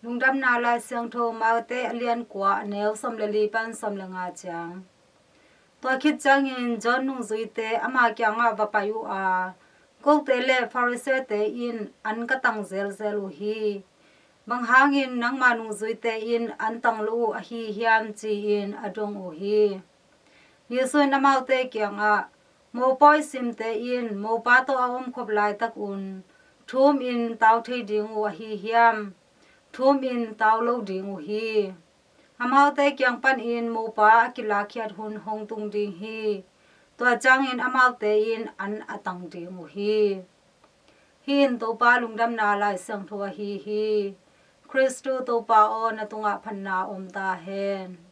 Lungdamna Laisiangtho Amaute alian kwa neu somleli pan somlenga chang to khit ciangin jon nungzuite ama kiangah vapayu a Kote le Pharisee-te in an tang zelzel hi bang hangin nang nungzuite in an tang lu hiam chi in adong hi Jesu Amaute kiangah Mopawi simte in mopa to omkhop laitakun Thumin tawh ding hiam Thumin tawh ding hi Amaute kiang panin mopa kilakkhiat hong tung ding hi to ciangin Amaute in an atang ding hi hin Topa Lungdamna Laisiangtho hi Kristo Topa o na tunga phanna om ta hen